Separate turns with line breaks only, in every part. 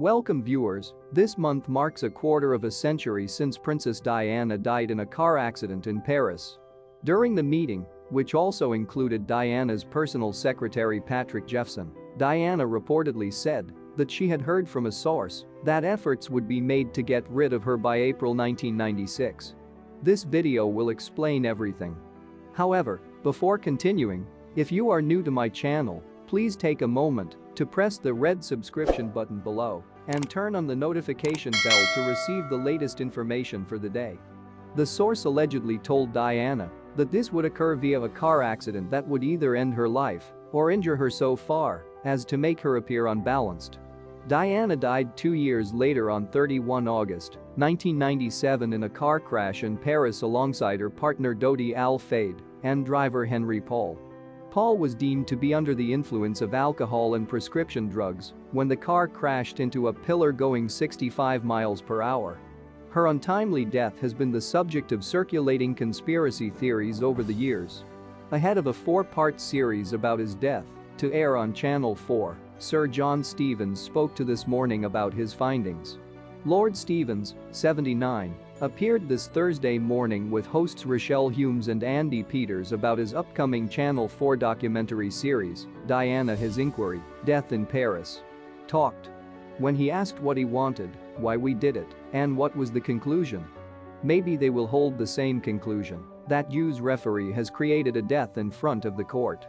Welcome viewers, this month marks a quarter of a century since Princess Diana died in a car accident in Paris. During the meeting, which also included Diana's personal secretary Patrick Jephson, Diana reportedly said that she had heard from a source that efforts would be made to get rid of her by April 1996. This video will explain everything. However, before continuing, if you are new to my channel, please take a moment to press the red subscription button below and turn on the notification bell to receive the latest information for the day. The source allegedly told Diana that this would occur via a car accident that would either end her life or injure her so far as to make her appear unbalanced. Diana died 2 years later on 31 August 1997 in a car crash in Paris alongside her partner Dodi Al-Fayed and driver Henry Paul. Paul was deemed to be under the influence of alcohol and prescription drugs when the car crashed into a pillar going 65 miles per hour. Her untimely death has been the subject of circulating conspiracy theories over the years. Ahead of a 4-part series about his death to air on Channel 4, Sir John Stevens spoke to This Morning about his findings. Lord Stevens, 79, appeared this Thursday morning with hosts Rochelle Humes and Andy Peters about his upcoming Channel 4 documentary series, Diana His Inquiry, Death in Paris. Talked. When he asked what he wanted, why we did it, and what was the conclusion. Maybe they will hold the same conclusion, that Hughes referee has created a death in front of the court.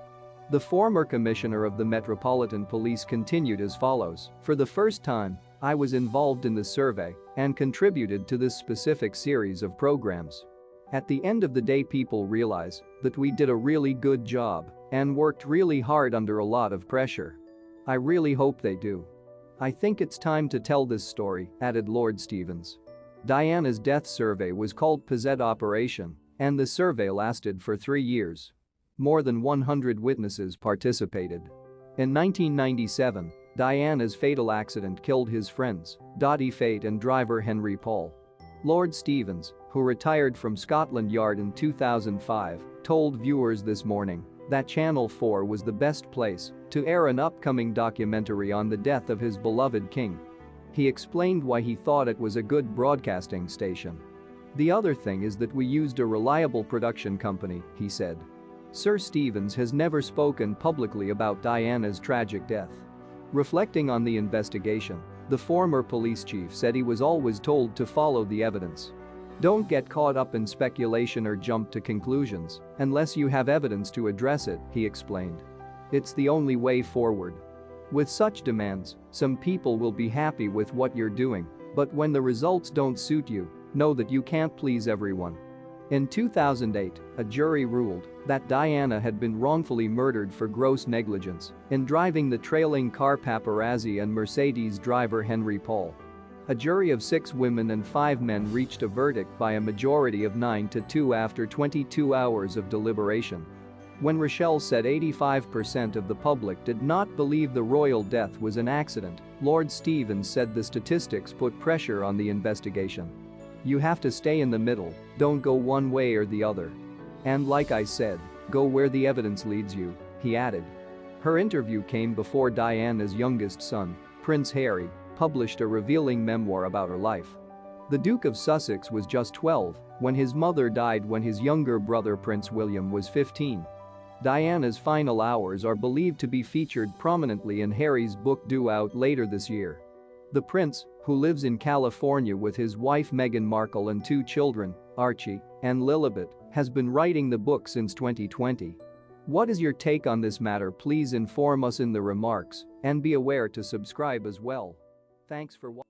The former commissioner of the Metropolitan Police continued as follows: "For the first time, I was involved in the survey and contributed to this specific series of programs. At the end of the day, people realize that we did a really good job and worked really hard under a lot of pressure. I really hope they do. I think it's time to tell this story," added Lord Stevens. Diana's death survey was called Pazette Operation, and the survey lasted for 3 years. More than 100 witnesses participated. In 1997, Diana's fatal accident killed his friends, Dodi Fayed and driver Henry Paul. Lord Stevens, who retired from Scotland Yard in 2005, told viewers This Morning that Channel 4 was the best place to air an upcoming documentary on the death of his beloved king. He explained why he thought it was a good broadcasting station. "The other thing is that we used a reliable production company," he said. Sir Stevens has never spoken publicly about Diana's tragic death. Reflecting on the investigation, the former police chief said he was always told to follow the evidence. "Don't get caught up in speculation or jump to conclusions unless you have evidence to address it," he explained. "It's the only way forward. With such demands, some people will be happy with what you're doing, but when the results don't suit you, know that you can't please everyone." In 2008, a jury ruled that Diana had been wrongfully murdered for gross negligence in driving the trailing car paparazzi and Mercedes driver Henry Paul. A jury of 6 women and 5 men reached a verdict by a majority of 9-2 after 22 hours of deliberation. When Rochelle said 85% of the public did not believe the royal death was an accident, Lord Stevens said the statistics put pressure on the investigation. "You have to stay in the middle, don't go one way or the other. And like I said, go where the evidence leads you," he added. Her interview came before Diana's youngest son, Prince Harry, published a revealing memoir about her life. The Duke of Sussex was just 12 when his mother died when his younger brother Prince William was 15. Diana's final hours are believed to be featured prominently in Harry's book due out later this year. The prince, who lives in California with his wife Meghan Markle and 2 children, Archie and Lilibet, has been writing the book since 2020. What is your take on this matter? Please inform us in the remarks and be aware to subscribe as well. Thanks for watching.